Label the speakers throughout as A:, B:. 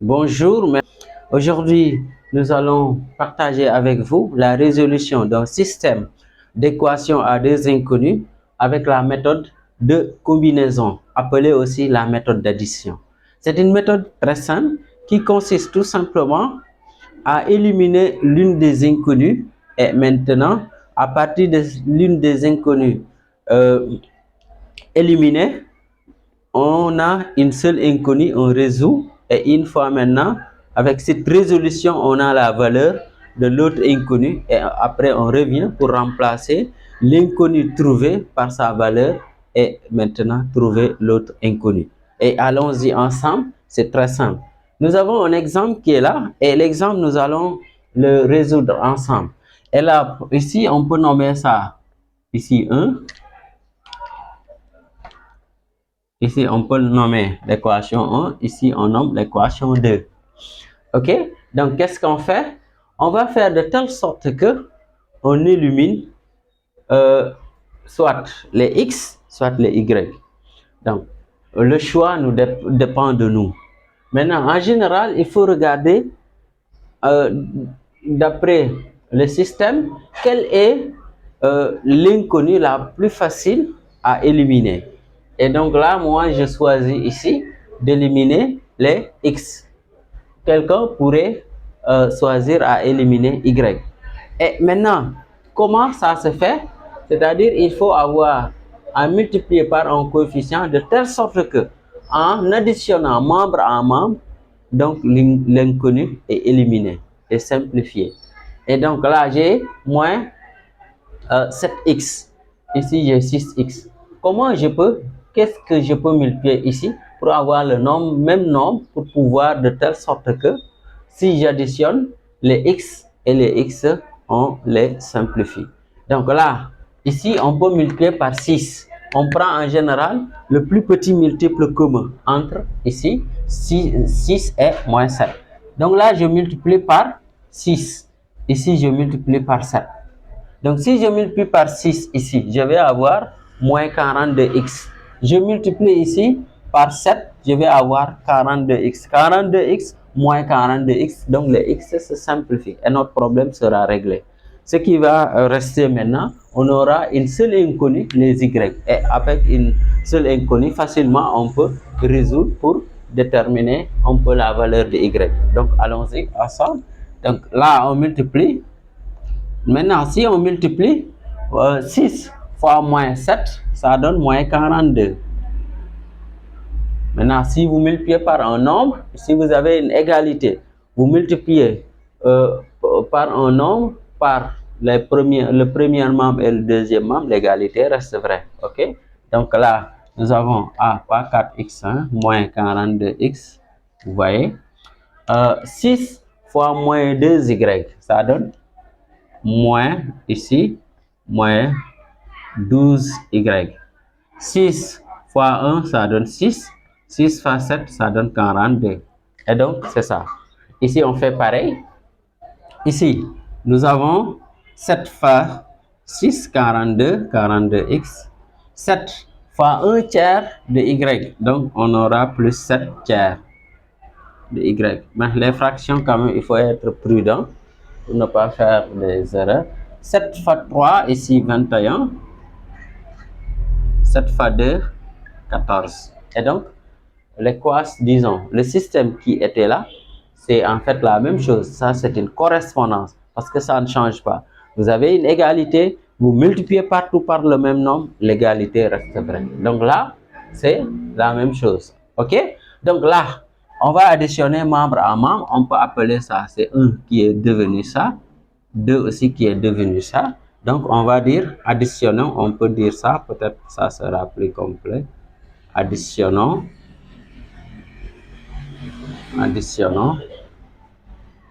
A: Bonjour, aujourd'hui nous allons partager avec vous la résolution d'un système d'équations à deux inconnus avec la méthode de combinaison, appelée aussi la méthode d'addition. C'est une méthode très simple qui consiste tout simplement à éliminer l'une des inconnues et maintenant, à partir de l'une des inconnues éliminée, on a une seule inconnue, on résout et une fois maintenant, avec cette résolution, on a la valeur de l'autre inconnu et après on revient pour remplacer l'inconnu trouvé par sa valeur et maintenant trouver l'autre inconnu. Et allons-y ensemble, c'est très simple. Nous avons un exemple qui est là et l'exemple, nous allons le résoudre ensemble. Et là, ici, on peut nommer ça, ici 1. Ici, on peut nommer l'équation 1. Ici, on nomme l'équation 2. OK? Donc, qu'est-ce qu'on fait? On va faire de telle sorte que on élimine soit les x, soit les y. Donc, le choix dépend de nous. Maintenant, en général, il faut regarder d'après le système, quelle est l'inconnue la plus facile à éliminer. Et donc là, moi, je choisis ici d'éliminer les x. Quelqu'un pourrait choisir à éliminer y. Et maintenant, comment ça se fait? C'est-à-dire, il faut avoir à multiplier par un coefficient de telle sorte que, en additionnant membre à membre, donc l'inconnu est éliminé et simplifié. Et donc là, j'ai moins 7x. Ici, j'ai 6x. Qu'est-ce que je peux multiplier ici pour avoir le même nombre pour pouvoir de telle sorte que si j'additionne les x et les x, on les simplifie. Donc là, ici, on peut multiplier par 6. On prend en général le plus petit multiple commun entre ici 6 et moins 7. Donc là, je multiplie par 6. Ici, je multiplie par 7. Donc, si je multiplie par 6 ici, je vais avoir moins 42x. Je multiplie ici par 7, je vais avoir 42x. 42x moins 42x, donc les x se simplifient et notre problème sera réglé. Ce qui va rester maintenant, on aura une seule inconnue, les y. Et avec une seule inconnue, facilement, on peut résoudre pour déterminer un peu la valeur de y. Donc, allons-y ensemble. Donc, là, on multiplie. Maintenant, si on multiplie 6 fois moins 7, ça donne moins 42. Maintenant, si vous multipliez par un nombre, si vous avez une égalité, vous multipliez par un nombre, par le premier membre et le deuxième membre, l'égalité reste vraie. OK? Donc là, nous avons pas 4x, hein, moins 42x. Vous voyez? 6 fois moins 2y, ça donne moins ici, moins 12y. 6 fois 1, ça donne 6. 6 fois 7, ça donne 42. Et donc, c'est ça. Ici, on fait pareil. Ici, nous avons 7 fois 6, 42, 42x. 7 fois 1 tiers de y. Donc, on aura plus 7 tiers de y. Mais les fractions, quand même, il faut être prudent pour ne pas faire des erreurs. 7 fois 3, ici 21. 7 fois 2, 14. Et donc, disons, le système qui était là, c'est en fait la même chose. Ça, c'est une correspondance parce que ça ne change pas. Vous avez une égalité, vous multipliez partout par le même nombre, l'égalité reste vraie. Donc là, c'est la même chose. OK? Donc là, on va additionner membre à membre. On peut appeler ça, c'est 1 qui est devenu ça, 2 aussi qui est devenu ça. Donc, on va dire, additionnons, on peut dire ça, peut-être ça sera plus complet. Additionnons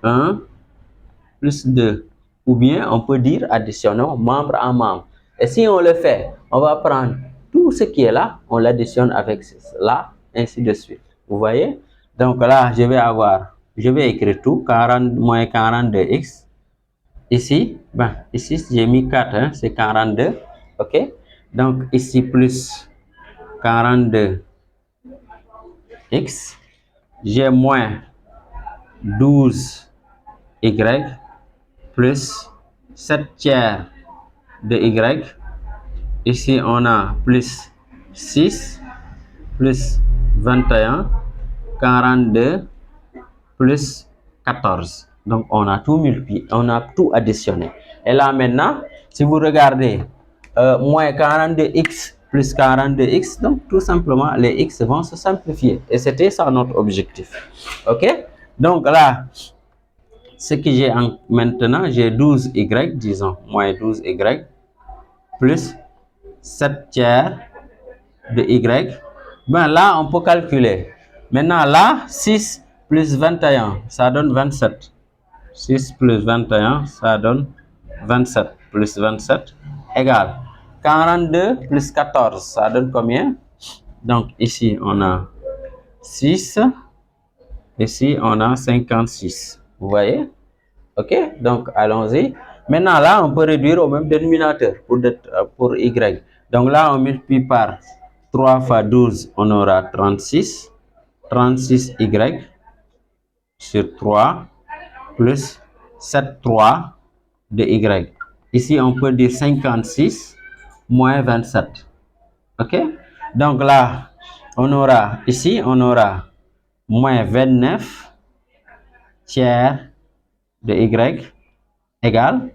A: 1 plus 2. Ou bien, on peut dire, additionnons membre à membre. Et si on le fait, on va prendre tout ce qui est là, on l'additionne avec cela, ainsi de suite. Vous voyez? Donc là, je vais écrire tout, 40 moins 42x. Ici, j'ai mis 4, hein, c'est 42. OK? Donc, ici, plus 42x. J'ai moins 12y plus 7 tiers de y. Ici, on a plus 6 plus 21, 42 plus 14. Donc, on a tout multiplié, on a tout additionné. Et là, maintenant, si vous regardez, moins 42x plus 42x, donc tout simplement, les x vont se simplifier. Et c'était ça notre objectif. OK? Donc là, ce que j'ai maintenant, j'ai 12y, disons, moins 12y, plus 7 tiers de y. Ben là, on peut calculer. Maintenant, là, 6 plus 21, ça donne 27. 6 plus 21, ça donne 27. Plus 27 égale 42 plus 14, ça donne combien? Donc, ici, on a 6. Ici, on a 56. Vous voyez? OK? Donc, allons-y. Maintenant, là, on peut réduire au même dénominateur pour y. Donc, là, on multiplie par 3 fois 12, on aura 36. 36y sur 3 plus 7, 3 de y. Ici, on peut dire 56 moins 27. OK? Donc là, on aura, ici, on aura moins 29 tiers de y égale.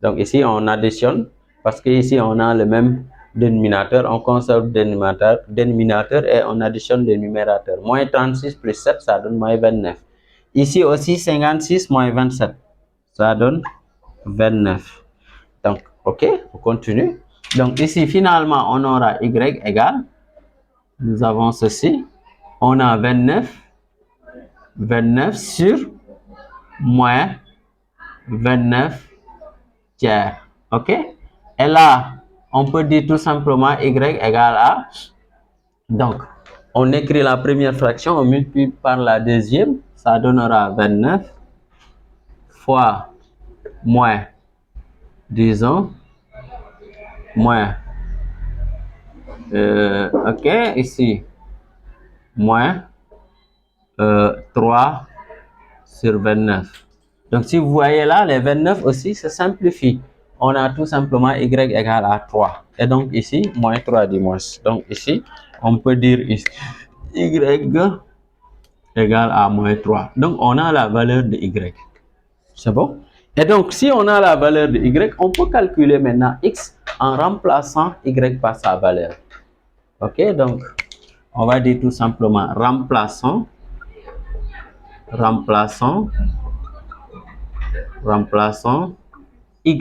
A: Donc ici, on additionne parce que ici, on a le même dénominateur. On conserve le dénominateur et on additionne le numérateur. Moins 36 plus 7, ça donne moins 29. Ici aussi, 56 moins 27, ça donne 29. Donc, OK, on continue. Donc ici, finalement, on aura y égale. Nous avons ceci. On a 29 sur moins 29 tiers. OK? Et là, on peut dire tout simplement y égale à... Donc, on écrit la première fraction, on multiplie par la deuxième. Ça donnera 29 fois moins, disons, moins. OK, ici, moins 3 sur 29. Donc, si vous voyez là, les 29 aussi se simplifient. On a tout simplement y égale à 3. Et donc, ici, moins 3 du moins. Donc, ici, on peut dire ici, y égale à moins 3. Donc, on a la valeur de y. C'est bon? Et donc, si on a la valeur de y, on peut calculer maintenant x en remplaçant y par sa valeur. OK? Donc, on va dire tout simplement remplaçons y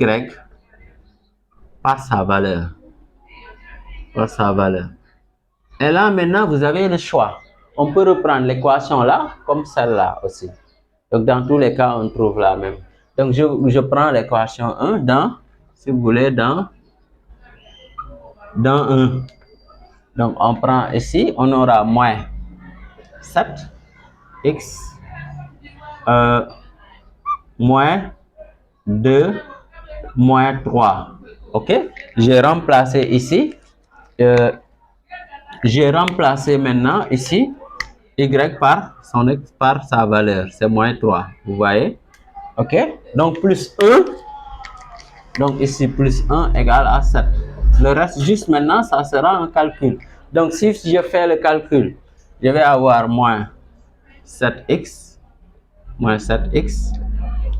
A: par sa valeur. Et là, maintenant, vous avez le choix. On peut reprendre l'équation là, comme celle-là aussi. Donc, dans tous les cas, on trouve la même. Donc, je prends l'équation 1 dans, si vous voulez, dans 1. Donc, on prend ici, on aura moins 7x moins 2 moins 3. OK? J'ai remplacé ici. J'ai remplacé maintenant ici y par sa valeur. C'est moins 3. Vous voyez? OK? Donc, plus 1. Donc, ici, plus 1 égale à 7. Le reste, juste maintenant, ça sera un calcul. Donc, si je fais le calcul, je vais avoir moins 7x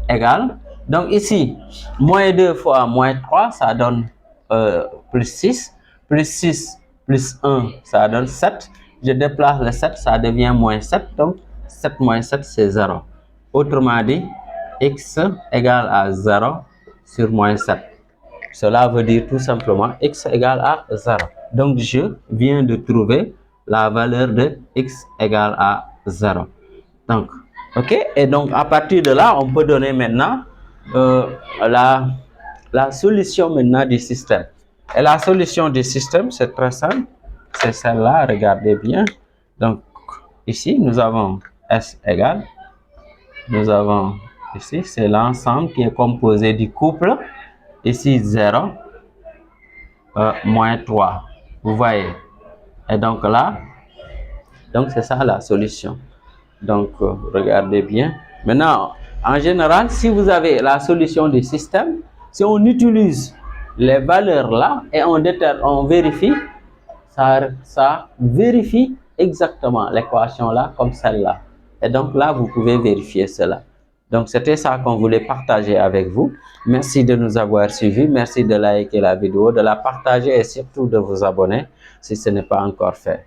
A: égale. Donc, ici, moins 2 fois moins 3, ça donne plus 6. Plus 6 plus 1, ça donne 7. Je déplace le 7, ça devient moins 7. Donc, 7 moins 7, c'est 0. Autrement dit, x égale à 0 sur moins 7. Cela veut dire tout simplement x égale à 0. Donc, je viens de trouver la valeur de x égale à 0. Donc, OK? Et donc, à partir de là, on peut donner maintenant la solution maintenant du système. Et la solution du système, c'est très simple. C'est celle-là, regardez bien. Donc, ici, nous avons S égale. Nous avons ici, c'est l'ensemble qui est composé du couple. Ici, 0, moins 3. Vous voyez? Et donc là, donc c'est ça la solution. Donc, regardez bien. Maintenant, en général, si vous avez la solution du système, si on utilise les valeurs là et on vérifie, ça vérifie exactement l'équation là comme celle-là. Et donc là, vous pouvez vérifier cela. Donc c'était ça qu'on voulait partager avec vous. Merci de nous avoir suivis. Merci de liker la vidéo, de la partager et surtout de vous abonner si ce n'est pas encore fait.